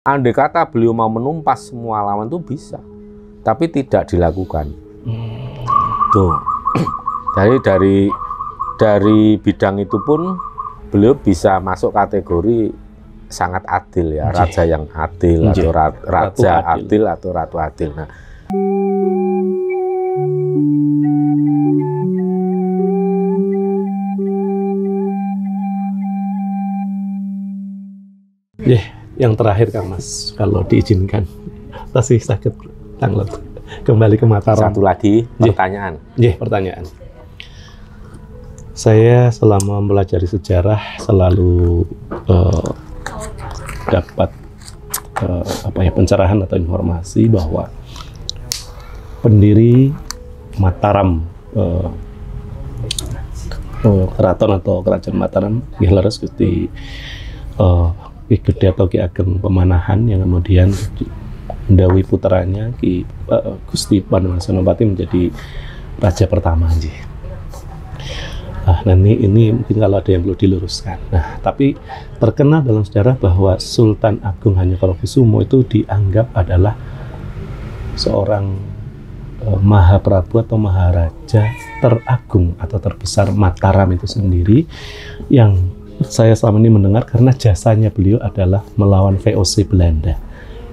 Andai kata beliau mau menumpas semua lawan itu bisa, tapi tidak dilakukan. Tuh. Dari bidang itu pun beliau bisa masuk kategori sangat adil ya, raja yang adil atau raja adil atau ratu adil. Nah, yang terakhir Kang Mas, kalau diizinkan, masih sakit tanglet kembali ke Mataram. Satu lagi pertanyaan. Pertanyaan. Saya selama mempelajari sejarah selalu dapat pencerahan atau informasi bahwa pendiri Mataram, keraton atau kerajaan Mataram, Ki Leres Gusti Ki Gedhe atau Ki Ageng Pemanahan, yang kemudian mendhawuhi putranya Ki Gusti Panembahan Senopati menjadi raja pertama. Nah, ini mungkin kalau ada yang perlu diluruskan. Nah, tapi terkenal dalam sejarah bahwa Sultan Agung Hanyakorokusumo itu dianggap adalah seorang Mahaprabu atau Maharaja teragung atau terbesar Mataram itu sendiri, yang saya selama ini mendengar karena jasanya beliau adalah melawan VOC Belanda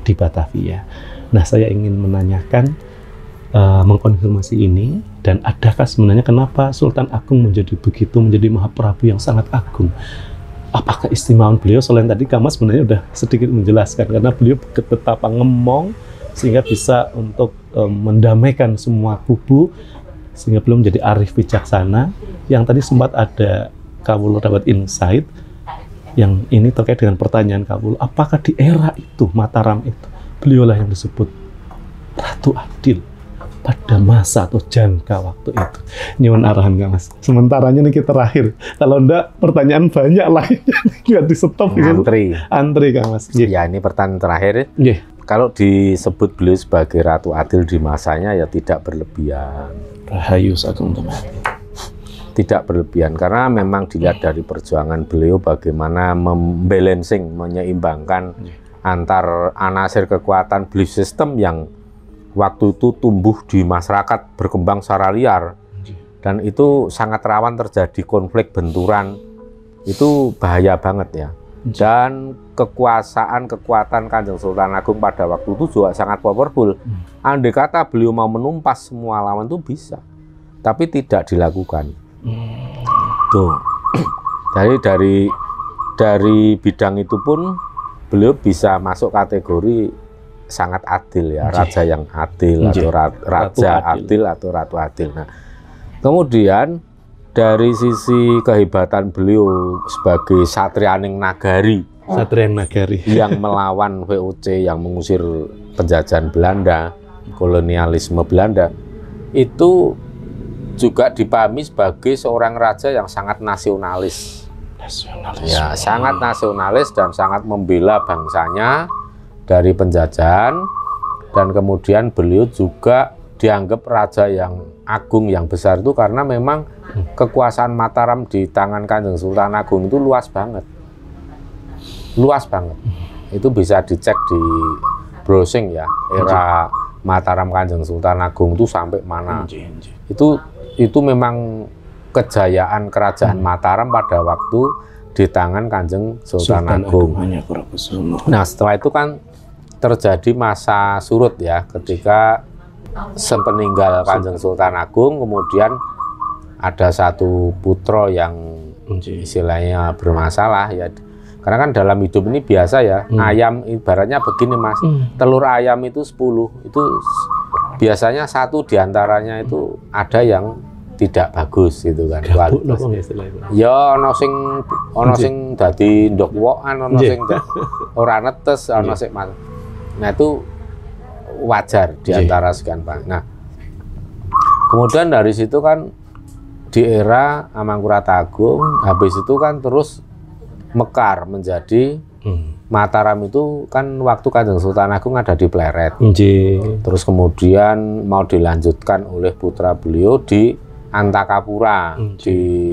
di Batavia. Nah, saya ingin menanyakan, mengkonfirmasi ini, dan adakah sebenarnya kenapa Sultan Agung menjadi Mahaprabu yang sangat agung? Apakah istimewaan beliau? Selain tadi Kang Mas sebenarnya udah sedikit menjelaskan, karena beliau betapa ngemong sehingga bisa untuk mendamaikan semua kubu, sehingga beliau menjadi arif bijaksana. Yang tadi sempat ada Kawulo dapat insight yang ini terkait dengan pertanyaan Kawulo, apakah di era itu Mataram itu beliaulah yang disebut Ratu Adil pada masa atau jangka waktu itu? Nyuwun arahan Kang Mas. Sementaranya nih kita terakhir. Kalau enggak pertanyaan banyak lainnya biar di stop antri Kang Mas. Ya, ini pertanyaan terakhir. Kalau disebut beliau sebagai Ratu Adil di masanya ya tidak berlebihan. Rahayu Sagung Tumati. Tidak berlebihan, karena memang dilihat dari perjuangan beliau bagaimana membalancing, menyeimbangkan antar anasir kekuatan belief system yang waktu itu tumbuh di masyarakat, berkembang secara liar, dan itu sangat rawan terjadi konflik benturan. Itu bahaya banget ya. Dan kekuatan Kanjeng Sultan Agung pada waktu itu juga sangat powerful. Andai kata beliau mau menumpas semua lawan itu bisa, tapi tidak dilakukan. Tuh. Dari bidang itu pun beliau bisa masuk kategori sangat adil ya, raja yang adil atau raja adil atau ratu adil. Nah, kemudian dari sisi kehebatan beliau sebagai satrianing nagari yang melawan VOC, yang mengusir penjajahan Belanda, kolonialisme Belanda, itu juga dipahami sebagai seorang raja yang sangat nasionalis. Ya, sangat nasionalis dan sangat membela bangsanya dari penjajahan, dan kemudian beliau juga dianggap raja yang agung, yang besar itu karena memang kekuasaan Mataram di tangan Kanjeng Sultan Agung itu luas banget. Itu bisa dicek di browsing ya, era Mataram Kanjeng Sultan Agung itu sampai mana. Itu memang kejayaan kerajaan Mataram pada waktu di tangan Kanjeng Sultan Agung. Nah, setelah itu kan terjadi masa surut ya, ketika sepeninggal Kanjeng Sultan Agung, kemudian ada satu putra yang istilahnya bermasalah ya. Karena kan dalam hidup ini biasa ya, ayam ibaratnya begini Mas, telur ayam itu 10, itu biasanya satu diantaranya itu ada yang tidak bagus gitu kan. Ya ono sing dadi ndok wokan, ono sing ora netes, ono sing mas. Nah, itu wajar diantara sekian Pak. Nah, kemudian dari situ kan di era Amangkurat Agung, habis itu kan terus mekar menjadi Mataram itu kan waktu Kanjeng Sultan Agung ada di Pleret. Terus kemudian mau dilanjutkan oleh putra beliau di Antakapura, di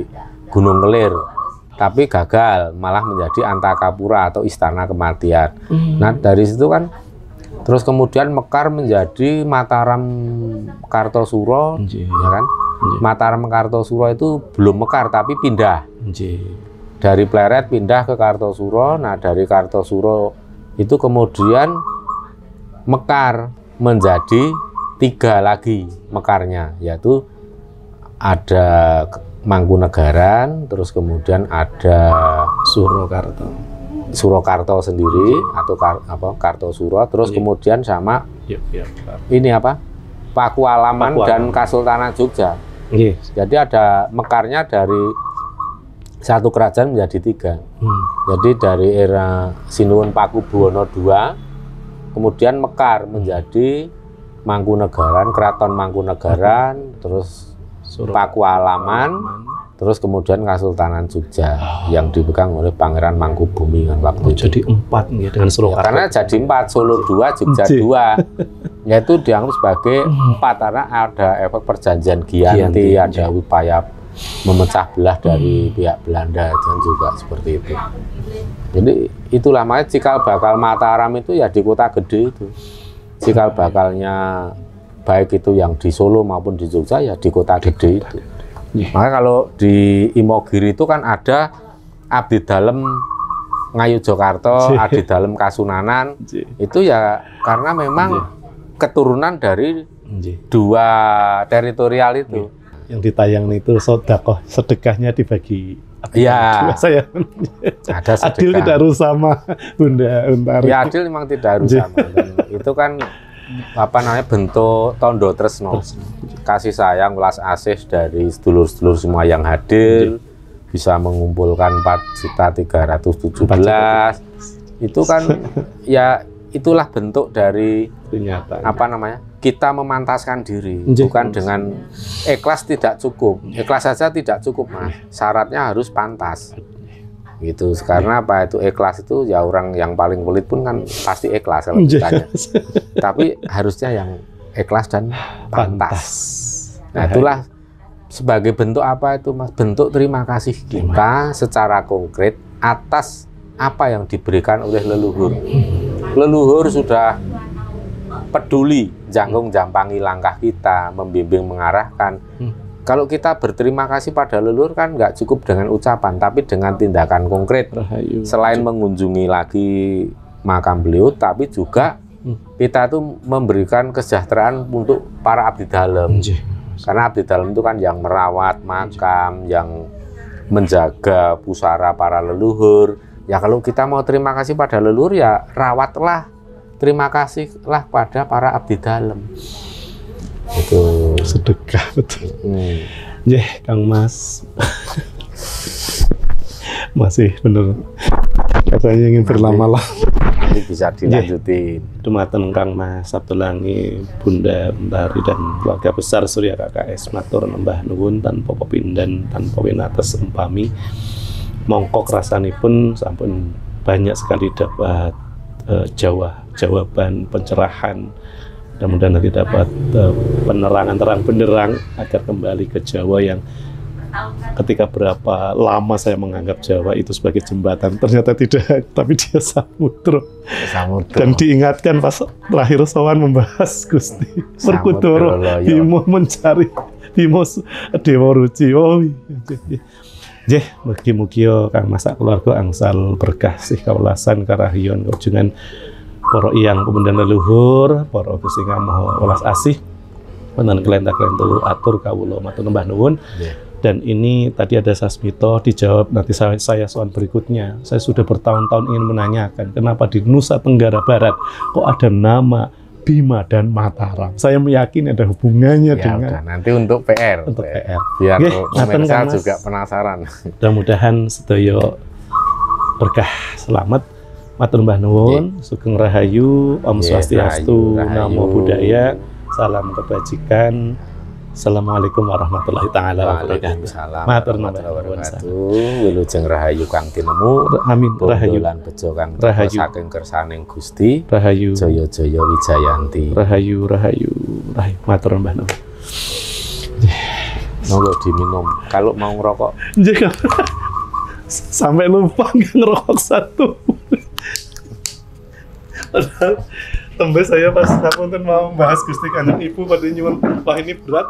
Gunung Kelir. tapi gagal, malah menjadi Antakapura atau istana kematian. Nah dari situ kan terus kemudian mekar menjadi Mataram Kartosuro, ya kan? Mataram Kartosuro itu belum mekar tapi pindah. Dari Pleret pindah ke Kartosuro. Nah dari Kartosuro itu kemudian mekar menjadi 3 lagi mekarnya, yaitu ada Mangkunegaran, terus kemudian ada Surakarta sendiri atau Kartosuro, terus kemudian sama ini apa? Pakualaman dan Kasultanan Jogja. Jadi ada mekarnya dari satu kerajaan menjadi 3. Jadi dari era Sinuwun Pakubuwono II, kemudian mekar menjadi Mangkunegaran, Keraton Mangkunegaran, terus Pakualaman, terus kemudian Kasultanan Jogja yang dipegang oleh Pangeran Mangkubumi kan waktu itu. Jadi 4 ya, dengan Surakarta. Ya, karena jadi 4, Solo 2, Jogja 2. Yaitu dianggap sebagai 4 karena ada efek perjanjian Giyanti, ada upaya memecah belah dari pihak Belanda dan juga seperti itu. Jadi itulah makanya cikal bakal Mataram itu ya di kota gede itu. Cikal bakalnya baik itu yang di Solo maupun di Jogja ya di kota gede itu. Maka kalau di Imogiri itu kan ada Abdi Dalem Ngayogyakarta, Abdi Dalem Kasunanan. Itu ya karena memang keturunan dari 2 teritorial itu. Yang ditayang itu sedekah, sedekahnya dibagi. Iya. Saya ada sedekah. Adil tidak harus sama Bunda Untari. Ya adil memang tidak harus sama. Dan itu kan apa namanya bentuk tondo tresno, kasih sayang welas asih dari sedulur-sedulur semua yang hadir, bisa mengumpulkan 4.317.000. Itu kan ya itulah bentuk dari apa namanya kita memantaskan diri, bukan dengan ikhlas tidak cukup, ikhlas saja tidak cukup mas, syaratnya harus pantas gitu. Karena apa itu ikhlas itu ya orang yang paling pelit pun kan pasti ikhlas kalau ditanya, tapi harusnya yang ikhlas dan pantas. Nah itulah sebagai bentuk apa itu mas, bentuk terima kasih kita secara konkret atas apa yang diberikan oleh leluhur. Leluhur sudah peduli jangkung jampangi langkah kita, membimbing mengarahkan. Kalau kita berterima kasih pada leluhur kan nggak cukup dengan ucapan, tapi dengan tindakan konkret. Selain mengunjungi lagi makam beliau, tapi juga kita tuh memberikan kesejahteraan untuk para abdi dalem. Karena abdi dalem itu kan yang merawat makam, yang menjaga pusara para leluhur. Ya kalau kita mau terima kasih pada leluhur ya rawatlah, terima kasihlah pada para abdi dalem. Itu sedekah betul. Kang Mas masih bener katanya ingin berlama-lama. Ini bisa dilanjutin. Dumateng Kang Mas Abdulangi, Bunda Untari dan keluarga besar Surya KKS matur nembah nuwun tanpa pepindhan tanpa winates empami. Mongko krasanipun sampun banyak sekali dapat jawaban pencerahan. Mudah-mudahan nanti dapat penerangan terang benderang agar kembali ke Jawa yang ketika berapa lama saya menganggap Jawa itu sebagai jembatan, ternyata tidak, tapi dia samudra. Dan diingatkan pas terakhir sowan membahas Gusti Werkudara Bimo mencari Bimo Dewa Ruci. Oh iya. Mugi-mugi Kang Mas keluarga angsal berkah sih kawelasan karahiyon kunjungan para iyang pemendan leluhur, para Gusti Ngamoha welas asih, wonten kelenta-kelentu atur kawula matur nembah nuwun. Dan ini tadi ada Sasmito dijawab nanti saya soal berikutnya. Saya sudah bertahun-tahun ingin menanyakan kenapa di Nusa Tenggara Barat kok ada nama Bima dan Mataram. Saya meyakini ada hubungannya dengan udah, nanti untuk PR. Untuk PR. Biar pemirsa juga penasaran. Mudah-mudahan sedaya berkah selamat. Matur mbah nuwun, sugeng rahayu, Om Swastiastu, Namo Buddhaya, salam kebajikan. Assalamualaikum warahmatullahi taala wabarakatuh. Matur nuwun. Wilujeng rahayu kang tinemu. Amin. Rahayu lan bejo kang saking kersaning Gusti. Rahayu. Jaya-jaya wijayanti. Rahayu. Matur mbah nuwun. Monggo diminum. Kalau mau ngerokok. Sampai lupa nggak ngerokok satu. Padahal tembus saya pas ngapunten mau bahas Gusti Kanjeng Ibu pada nyuwun, wah ini berat.